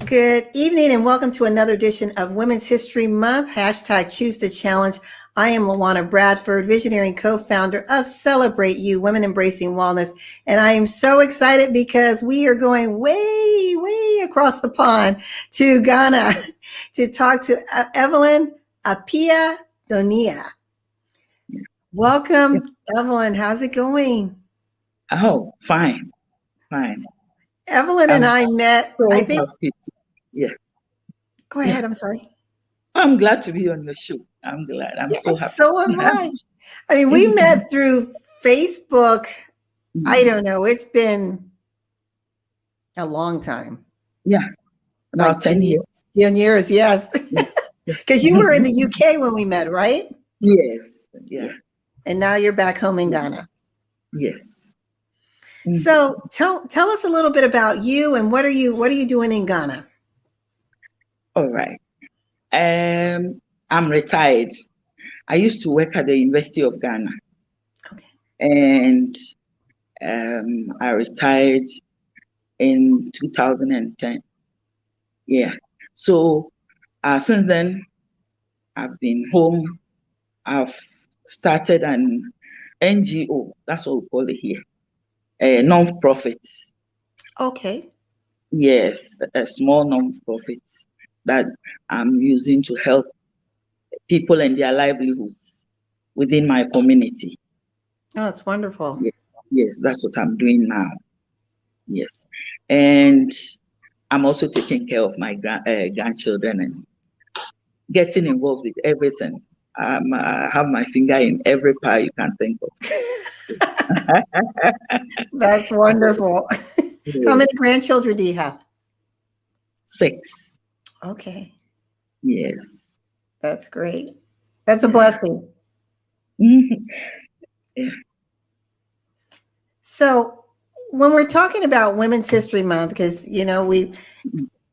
Good evening and welcome to another edition of Women's History Month, hashtag Choose to Challenge. I am Lawana Bradford, visionary and co-founder of Celebrate You, Women Embracing Wellness. And I am so excited because we are going way across the pond to Ghana to talk to Evelyn, Appiah, Donyina. Welcome, Evelyn. How's it going? Oh, fine. Evelyn and I met, so I think. Yeah. Go ahead. I'm sorry. I'm glad to be on your show. I'm glad. I'm so happy. So am I. I mean, we met through Facebook. I don't know. It's been a long time. Yeah. About 10 years. 10 years, yes. Because you were in the UK when we met, right? Yes. Yeah. And now you're back home in Ghana. Yes. So tell us a little bit about you and what are you doing in Ghana? All right. I'm retired. I used to work at the University of Ghana. Okay. And I retired in 2010. Yeah. So since then, I've been home. I've started an NGO. That's what we call it here. A non-profit. Okay. Yes, a small non-profit that I'm using to help people and their livelihoods within my community. Oh, it's wonderful. Yes, that's what I'm doing now. Yes. And I'm also taking care of my grandchildren and getting involved with everything. I have my finger in every pie you can think of. That's wonderful. How many grandchildren do you have? 6. Okay. Yes. That's great. That's a blessing. Yeah. So when we're talking about Women's History Month, because,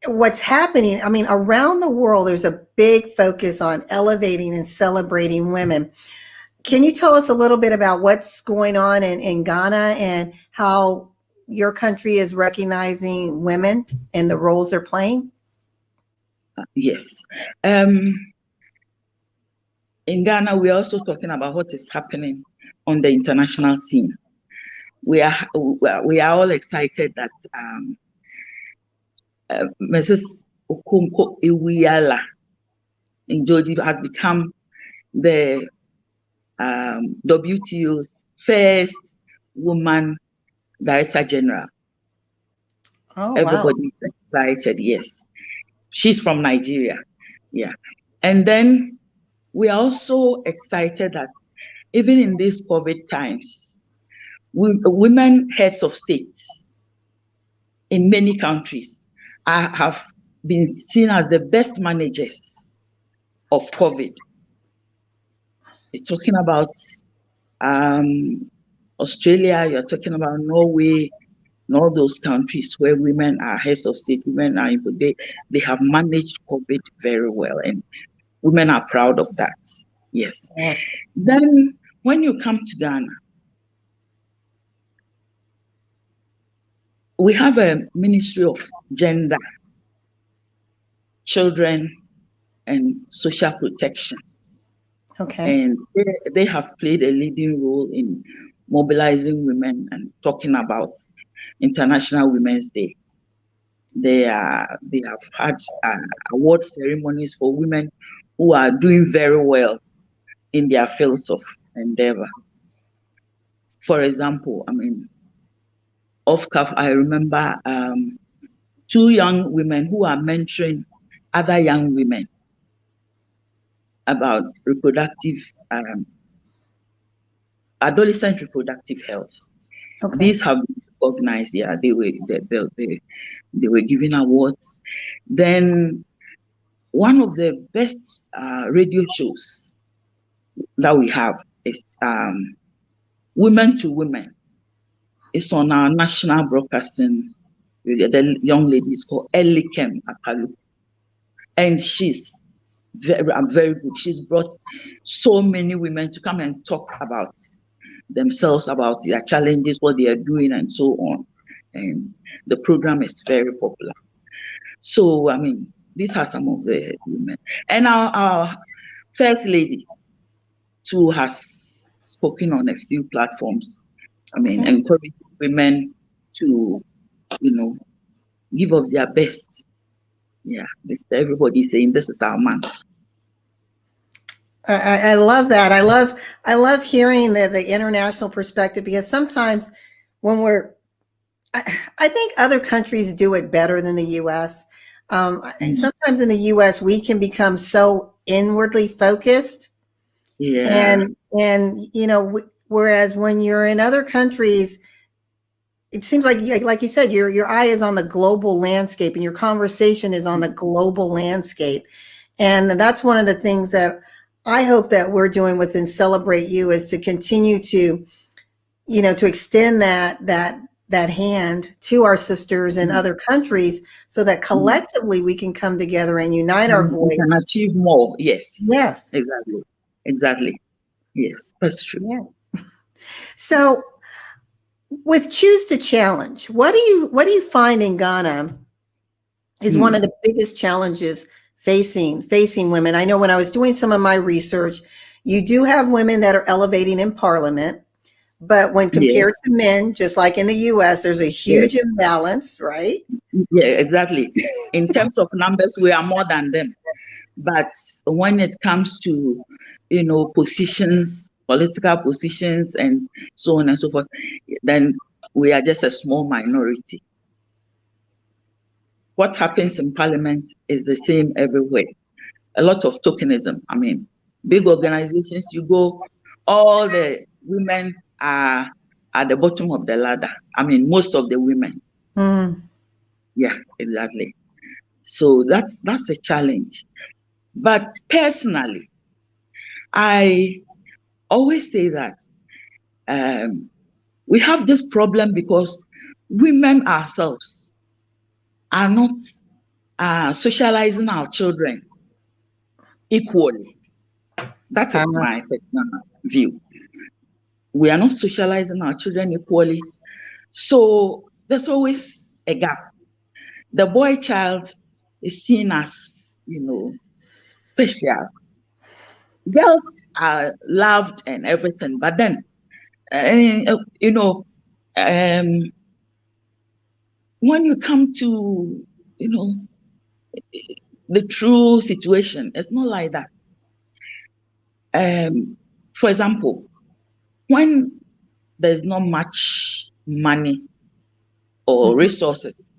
what's happening, I mean, around the world, there's a big focus on elevating and celebrating women. Can you tell us a little bit about what's going on in Ghana and how your country is recognizing women and the roles they're playing? Yes. In Ghana, we're also talking about what is happening on the international scene. We are all excited that Mrs. Okonkwo Iweala Njoji has become the WTO's first woman Director General. Oh, everybody is excited. Yes, she's from Nigeria. Yeah, and then we are also excited that even in these COVID times, women heads of states in many countries have been seen as the best managers of COVID. You're talking about Australia, you're talking about Norway, and all those countries where women are heads of state, women are they have managed COVID very well, and women are proud of that. Yes. Then when you come to Ghana, we have a Ministry of Gender, Children, and Social Protection. Okay. And they have played a leading role in mobilizing women and talking about International Women's Day. They have had award ceremonies for women who are doing very well in their fields of endeavor. For example, I remember 2 young women who are mentoring other young women about adolescent reproductive health. Okay. These have been recognized. Yeah, they were given awards. Then one of the best radio shows that we have is Women to Women. It's on our national broadcasting. The young lady is called Elikem Akalu, and she's very good. She's brought so many women to come and talk about themselves, about their challenges, what they are doing, and so on. And the program is very popular. So, I mean, these are some of the women. And our First Lady, too, has spoken on a few platforms. I mean, Okay. encouraging women to, give of their best. Yeah, everybody saying this is our month. I love that. I love hearing the international perspective, because sometimes when I think other countries do it better than the U.S. Sometimes in the U.S. we can become so inwardly focused, Yeah. and whereas when you're in other countries, it seems like you said, your eye is on the global landscape, and your conversation is on the global landscape, and that's one of the things that I hope that we're doing within Celebrate You, is to continue to to extend that hand to our sisters in other countries, so that collectively we can come together and unite our We voice. can achieve more. Yes. Yes. Exactly. Exactly. Yes, that's true. Yeah. So with Choose to Challenge, what do you find in Ghana is one of the biggest challenges facing women? I know when I was doing some of my research, you do have women that are elevating in parliament, but when compared Yes. to men, just like in the US, there's a Yes. huge imbalance, right? Yeah, exactly. In terms of numbers, we are more than them. But when it comes to, positions, political positions, and so on and so forth, then we are just a small minority. What happens in parliament is the same everywhere. A lot of tokenism. I mean, big organizations, you go, all the women are at the bottom of the ladder. I mean, most of the women. Mm. Yeah, exactly. So that's a challenge. But personally, I always say that we have this problem because women ourselves are not socializing our children equally. That is my personal view. We are not socializing our children equally. So there's always a gap. The boy child is seen as, special. Girls are loved and everything, but then, when you come to, the true situation, it's not like that. For example, when there's not much money or resources,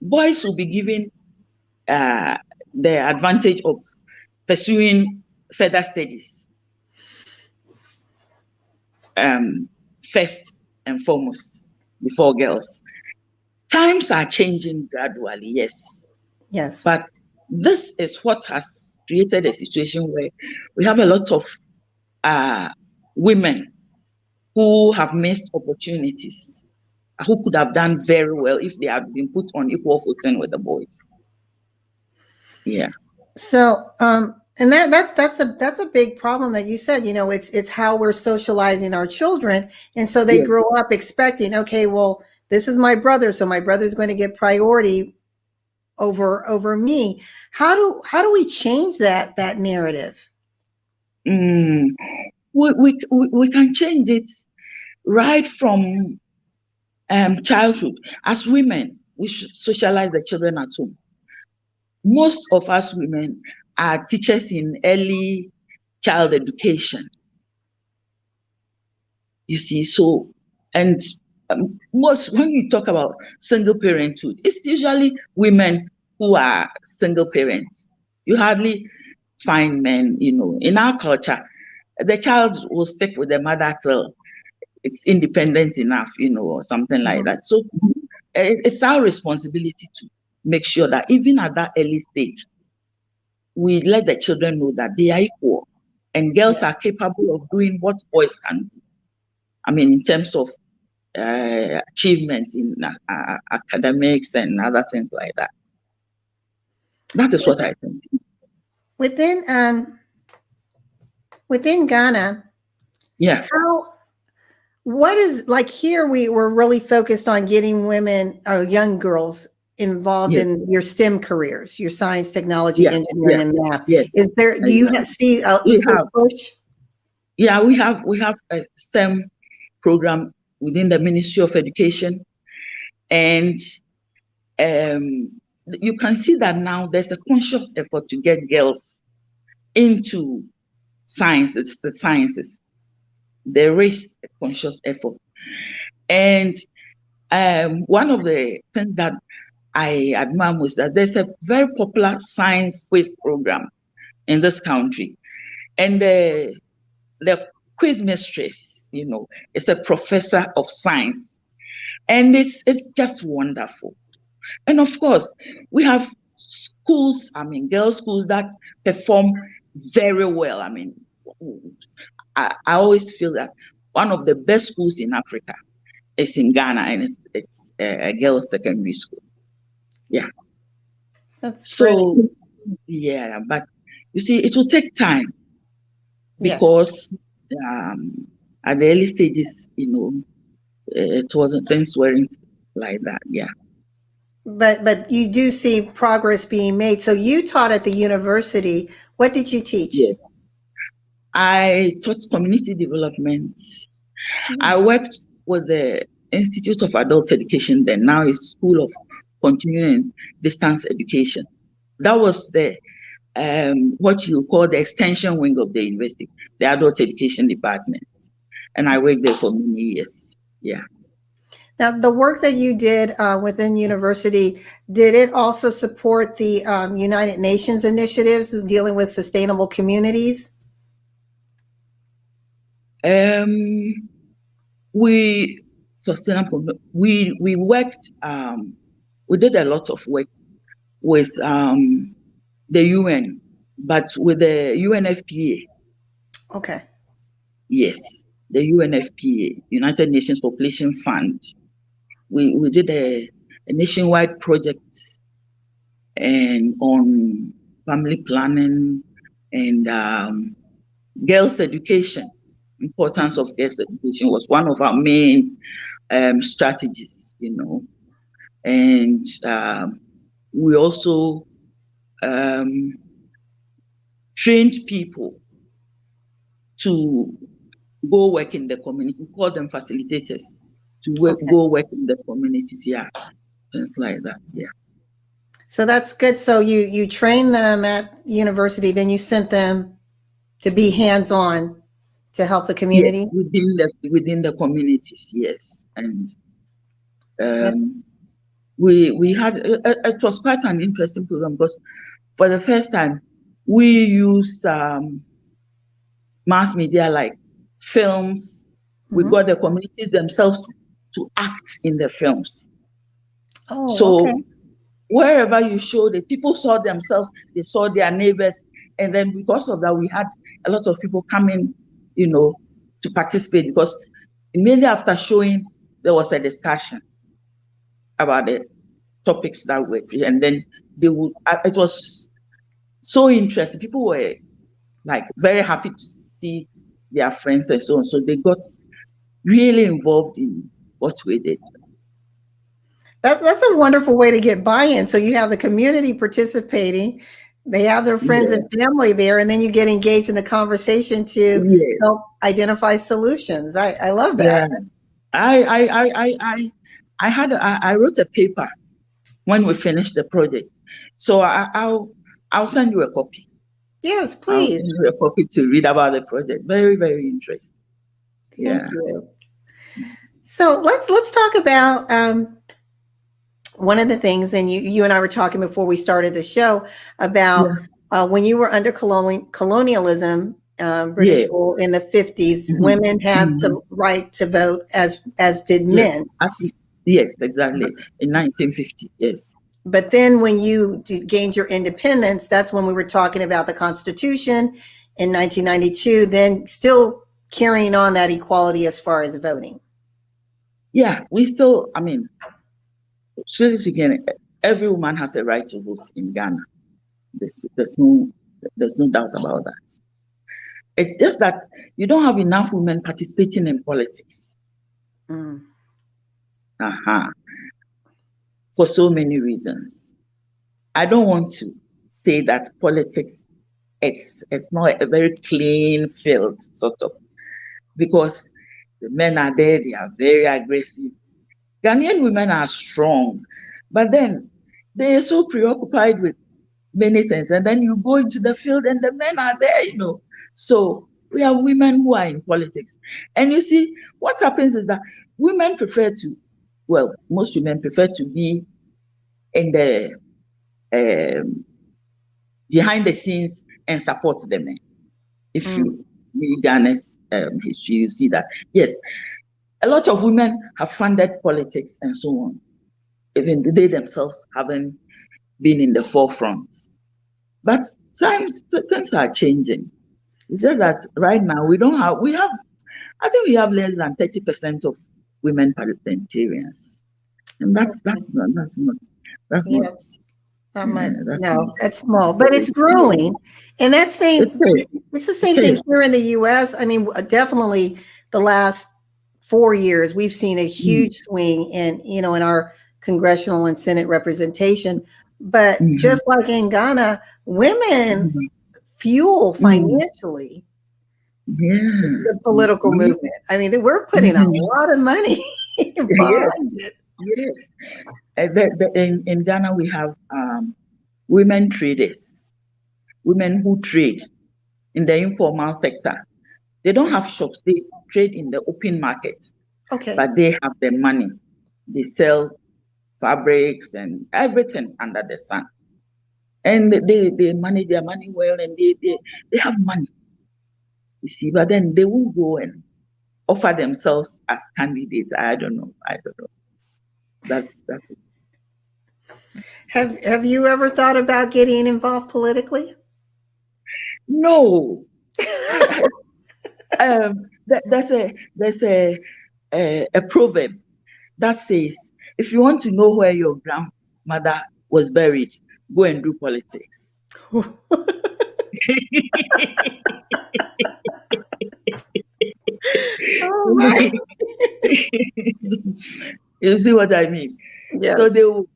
boys will be given the advantage of pursuing further studies first and foremost before girls. Times are changing gradually, yes, Yes. but this is what has created a situation where we have a lot of women who have missed opportunities, who could have done very well if they had been put on equal footing with the boys. Yeah. So, and that's a big problem that you said. It's how we're socializing our children, and so they Yes. grow up expecting, okay, well, this is my brother, so my brother's going to get priority over me. How do we change that narrative? We can change it right from childhood. As women, we should socialize the children at home. Most of us women are teachers in early child education. You see, so, and most, when you talk about single parenthood, it's usually women who are single parents. You hardly find men, in our culture, the child will stick with the mother till it's independent enough, or something like that. So it's our responsibility to make sure that even at that early stage, we let the children know that they are equal and girls are capable of doing what boys can do. I mean, in terms of achievement in academics and other things like that. That is what I think. Within Ghana, Yeah. what is, like, here we're really focused on getting women or young girls involved Yes. in your STEM careers, your science, technology, Yeah. engineering, Yeah. and math. Yes. Do you Exactly. see an We equal have. push? Yeah, we have a STEM program within the Ministry of Education, and you can see that now there's a conscious effort to get girls into science. It's the sciences. There is a conscious effort, and one of the things that I admire was that there's a very popular science quiz program in this country, and the quiz mistress, is a professor of science, and it's just wonderful. And of course, we have schools, girls' schools that perform very well. I always feel that one of the best schools in Africa is in Ghana, and it's a girls' secondary school. Yeah. That's great. So, yeah, but you see, it will take time Yes. because at the early stages, it wasn't, things weren't like that. Yeah. But you do see progress being made. So you taught at the university. What did you teach? Yes. I taught community development. I worked with the Institute of Adult Education, then now it's School of Continuing Distance Education. That was the what you call the extension wing of the university, the adult education department. And I worked there for many years. Yeah. Now, the work that you did within university, did it also support the United Nations initiatives dealing with sustainable communities? We sustainable. We worked. We did a lot of work with the UN, but with the UNFPA. Okay. Yes, the UNFPA, United Nations Population Fund. We did a nationwide project and on family planning and girls' education. Importance of girls' education was one of our main strategies, and we also trained people to go work in the community. We call them facilitators to Okay. go work in the communities. Yeah, things like that. Yeah. So that's good. So you trained them at university, then you sent them to be hands-on to help the Yes, community. within the communities. Yes, and That's, we had it was quite an interesting program because for the first time we used mass media like films. We got the communities themselves to act in the films. oh, okay. So wherever you showed it, people saw themselves, they saw their neighbors, and then because of that, we had a lot of people coming, to participate because immediately after showing, there was a discussion about the topics that were, and then they would. It was so interesting. People were like very happy to see their friends and so on. So they got really involved in what we did. That's a wonderful way to get buy-in. So you have the community participating, they have their friends Yeah. and family there, and then you get engaged in the conversation to Yeah. help identify solutions. I love Yeah. that. I wrote a paper when we finished the project. So I'll send you a copy. Yes, I'll send please. you a copy to read about the project. Very, very interesting. Yeah. Thank you. So let's talk about one of the things, and you and I were talking before we started the show about when you were under colonialism, British Yeah. rule in the 50s, Mhm. women had the right to vote as did men. Yes, exactly. In 1950, yes. But then when you gained your independence, that's when we were talking about the Constitution in 1992, then still carrying on that equality as far as voting. Yeah, we still, seriously, again, every woman has a right to vote in Ghana. There's no doubt about that. It's just that you don't have enough women participating in politics. Mm. Uh-huh. for so many reasons. I don't want to say that politics it's not a very clean field, sort of, because the men are there, they are very aggressive. Ghanaian women are strong, but then they are so preoccupied with many things. And then you go into the field and the men are there, So we have women who are in politics. And you see, what happens is that women prefer to, well, most women prefer to be in the behind the scenes and support the men. If you read Ghana's history, you see that, yes, a lot of women have funded politics and so on. Even they themselves haven't been in the forefront. But things are changing. It's just that right now I think we have less than 30% of women parliamentarians. And that's not Not much. that's No, not, that's small, but it's growing. And it's the same thing here in the US. I mean, definitely the last 4 years, we've seen a huge swing in our congressional and Senate representation. But just like in Ghana, women fuel financially the political movement. I mean, we're putting a lot of money behind it. Yes. In Ghana, we have women traders, women who trade in the informal sector. They don't have shops, they trade in the open market. Okay. But they have the money. They sell fabrics and everything under the sun. And they manage their money well, and they have money. You see, but then they won't go and offer themselves as candidates. I don't know. That's it. Have you ever thought about getting involved politically? No. There's a proverb that says, if you want to know where your grandmother was buried, go and do politics. Oh, right. You see what I mean? Yes. So they will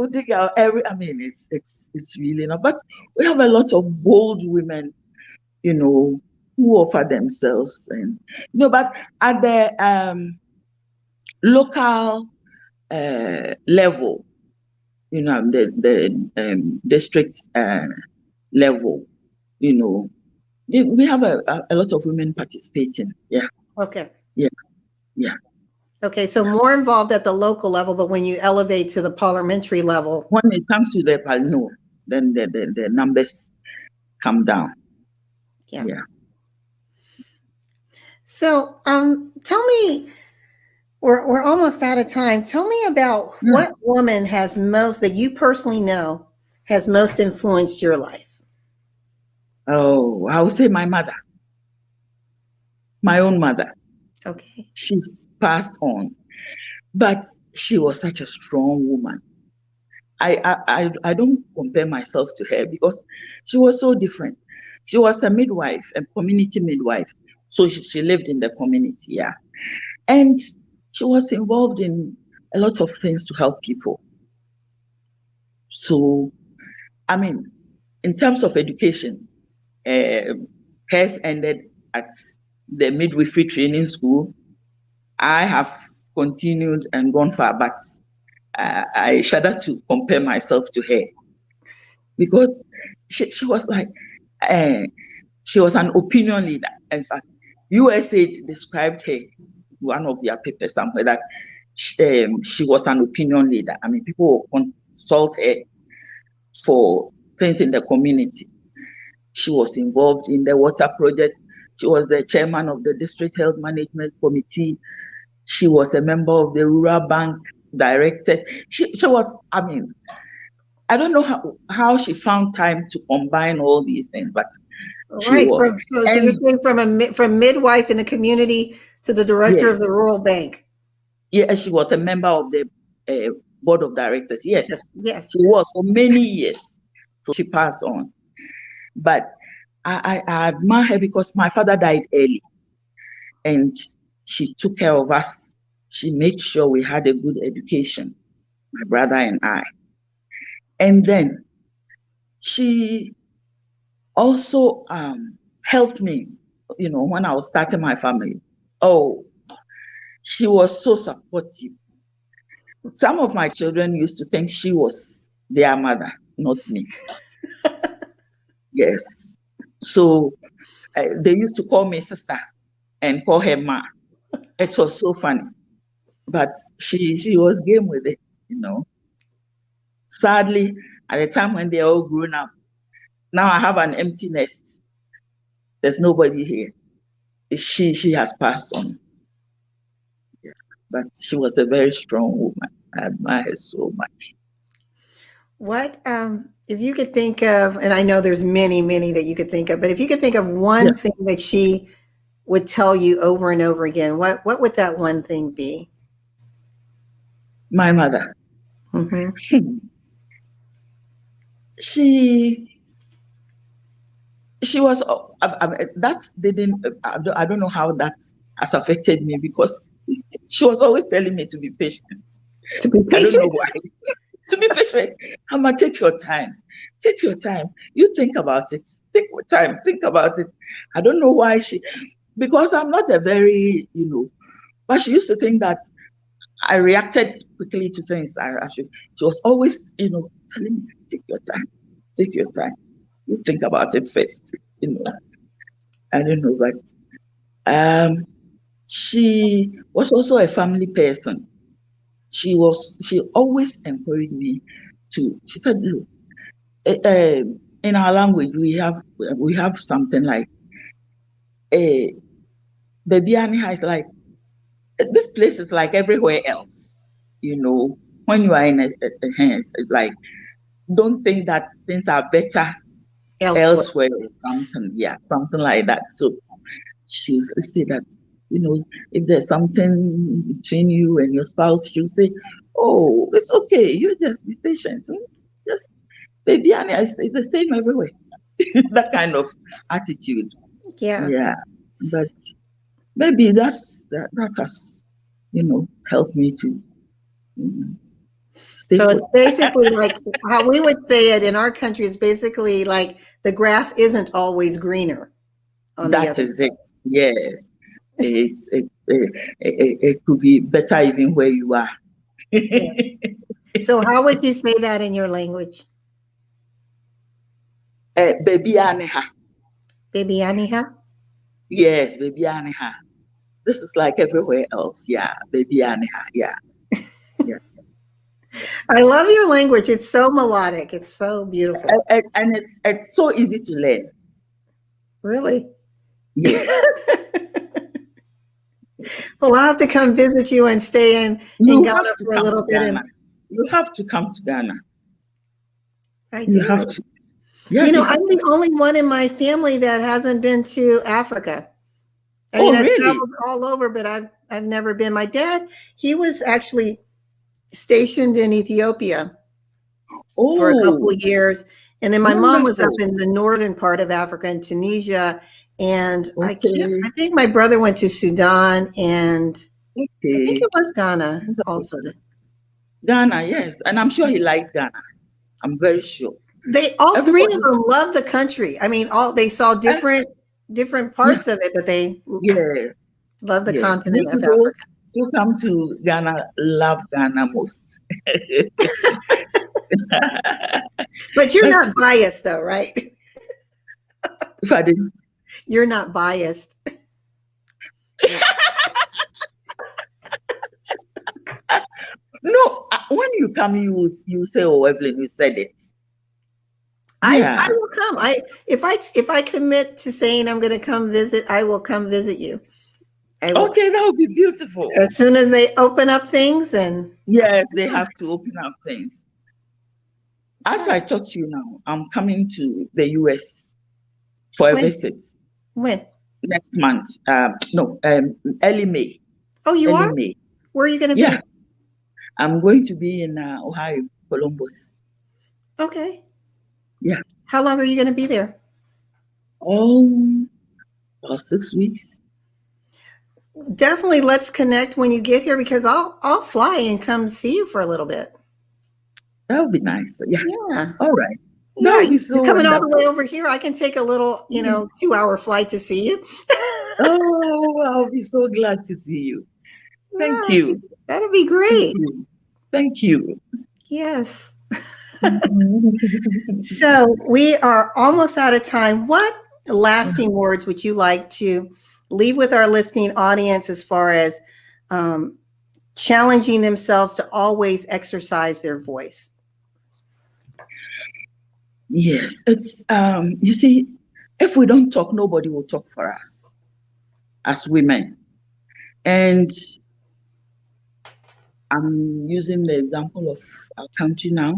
dig out every. I mean, it's really not. But we have a lot of bold women, who offer themselves, and but at the local level, the district level, we have a lot of women participating. Yeah. Okay. Yeah. Okay, so more involved at the local level, but when you elevate to the parliamentary level, when it comes to the no, then the numbers come down. Yeah. So, tell me, we're almost out of time. Tell me about what woman that you personally know has most influenced your life. Oh, I would say my mother, my own mother. Okay. She's passed on, but she was such a strong woman. I don't compare myself to her because she was so different. She was a midwife, a community midwife. So she lived in the community, yeah. And she was involved in a lot of things to help people. So, I mean, in terms of education, hers ended at the midwifery training school. I have continued and gone far, but I shudder to compare myself to her because she was like, she was an opinion leader. In fact, USA described her, one of their papers somewhere, that she was an opinion leader. I mean, people will consult her for things in the community. She was involved in the water project. She was the chairman of the district health management committee. She was a member of the rural bank directors. She was, I mean, I don't know how she found time to combine all these things, but she was. So you're saying from midwife in the community to the director of the rural bank. Yeah, she was a member of the board of directors. Yes, yes, she was for many years. So she passed on. But I admire her because my father died early, and she took care of us She made sure we had a good education, my brother and I. And then she also helped me, when I was starting my family. Oh, she was so supportive. Some of my children used to think she was their mother, not me. Yes. So they used to call me sister and call her ma. It was so funny. But she was game with it. Sadly, at the time when they're all grown up, now I have an empty nest. There's nobody here. She has passed on. Yeah. But she was a very strong woman. I admire her so much. What, if you could think of, and I know there's many, many that you could think of, but if you could think of one thing that she would tell you over and over again, what would that one thing be? My mother. Mm-hmm. She was that didn't I don't know how that has affected me, because she was always telling me to be patient. To be patient? I don't know why. To be patient. Amma, take your time. Take your time. You think about it. Take your time. Think about it. I don't know why because I'm not a very, but she used to think that I reacted quickly to things. She was always, telling me, take your time. Take your time. You think about it first. I don't know, but she was also a family person. She always encouraged me she said, look, in our language, we have something like baby Aniha is like, this place is like everywhere else. When you are in a hands, it's like, don't think that things are better elsewhere or something. Yeah, something like that. So she used to say that, if there's something between you and your spouse, she'll say, oh, it's okay. You just be patient. Just baby, and it's the same everywhere. That kind of attitude. Yeah. But maybe that has, helped me to stay So put. it's basically like how we would say it in our country is basically like the grass isn't always greener on the That other is side. it. Yes. It could be better even where you are. Yeah. So how would you say that in your language? Baby Aniha. Baby Aniha? Yes, baby Aniha. This is like everywhere else. Yeah, baby Aniha. Yeah. Yeah. I love your language. It's so melodic. It's so beautiful. And it's so easy to learn. Really? Yes. Well, I'll have to come visit you and stay in Ghana for a little bit. You have to come to Ghana. I do. You have to. Yes, I'm the only one in my family that hasn't been to Africa. I've traveled all over, but I've never been. My dad, he was actually stationed in Ethiopia for a couple of years. And then my mom was up in the northern part of Africa in Tunisia. And I think my brother went to Sudan, and I think it was Ghana also. Ghana, yes. And I'm sure he liked Ghana. I'm very sure. All three of them love the country. I mean, they saw different parts of it, but they love the continent of Africa. Who come to Ghana love Ghana most. But you're not biased, though, right? If I didn't. You're not biased. No, when you come, you say, "Oh, Evelyn, you said it." I will come. If I commit to saying I'm going to come visit, I will come visit you. Okay, that would be beautiful. As soon as they open up things, and yes, they have to open up things. As I talk to you now, I'm coming to the US for a visit. When? Next month. Early May. Oh, you early are? May. Where are you going to be? Yeah, I'm going to be in Ohio, Columbus. Okay. Yeah. How long are you going to be there? About 6 weeks. Definitely, let's connect when you get here because I'll fly and come see you for a little bit. That would be nice. Yeah. Yeah. All right. That Yeah, would be so you're coming all the way wonderful. over here. I can take a little, 2-hour flight to see you. Oh, I'll be so glad to see you. Thank Yeah, you. that'd be Thank great. you. Thank you. Yes. So we are almost out of time. What lasting words would you like to leave with our listening audience as far as challenging themselves to always exercise their voice? Yes, it's you see, if we don't talk, nobody will talk for us as women. And I'm using the example of our country now.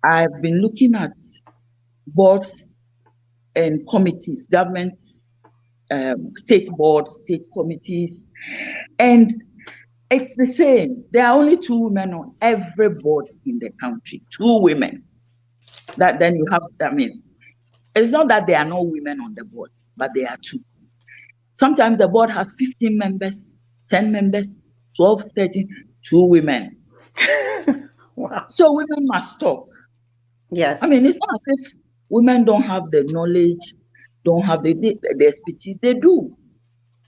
I've been looking at boards and committees, governments, state boards, state committees, and it's the same. There are only 2 women on every board in the country. 2 women. That then you have, I mean, it's not that there are no women on the board, but there are 2. Sometimes the board has 15 members, 10 members, 12, 13, 2 women. Wow. So women must talk. Yes. I mean, it's not as if women don't have the knowledge, don't have the expertise. They do.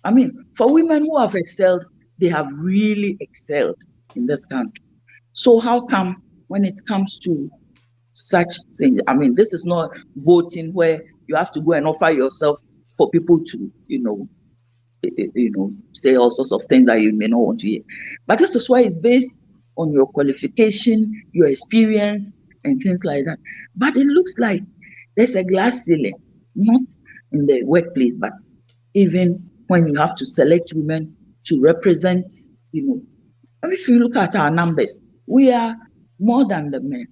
I mean, for women who have excelled, they have really excelled in this country. So how come when it comes to such things, I mean, this is not voting where you have to go and offer yourself for people to, say all sorts of things that you may not want to hear. But this is why it's based on your qualification, your experience, and things like that. But it looks like there's a glass ceiling, not in the workplace, but even when you have to select women to represent, and if you look at our numbers, we are more than the men.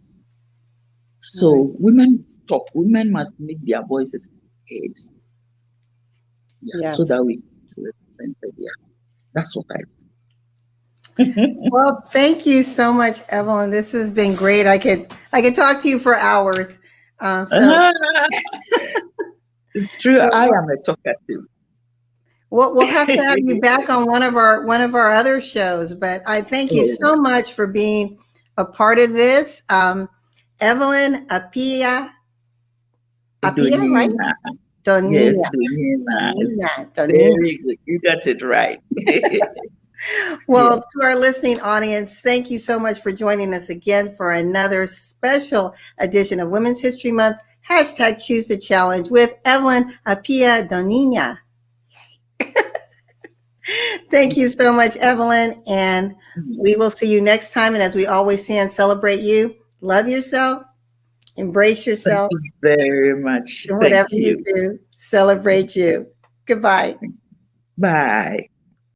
So Right. women must talk, women must make their voices heard. Yeah, Yes. so that we represent it. Yeah. That's what I. Well, thank you so much, Evelyn. This has been great. I could talk to you for hours. It's true. But I am a talker too. we'll have to have you back on one of our other shows. But I thank you so much for being a part of this. Evelyn Appiah, right? Donyina. Donyina. Yes, Donyina. Donyina. Very good. You got it right. Well, to our listening audience, thank you so much for joining us again for another special edition of Women's History Month, #Choose the Challenge with Evelyn Appiah Donyina. Thank you so much, Evelyn. And we will see you next time. And as we always say and celebrate you, love yourself, embrace yourself. Thank you very much. And whatever you do, celebrate you. Goodbye. Bye.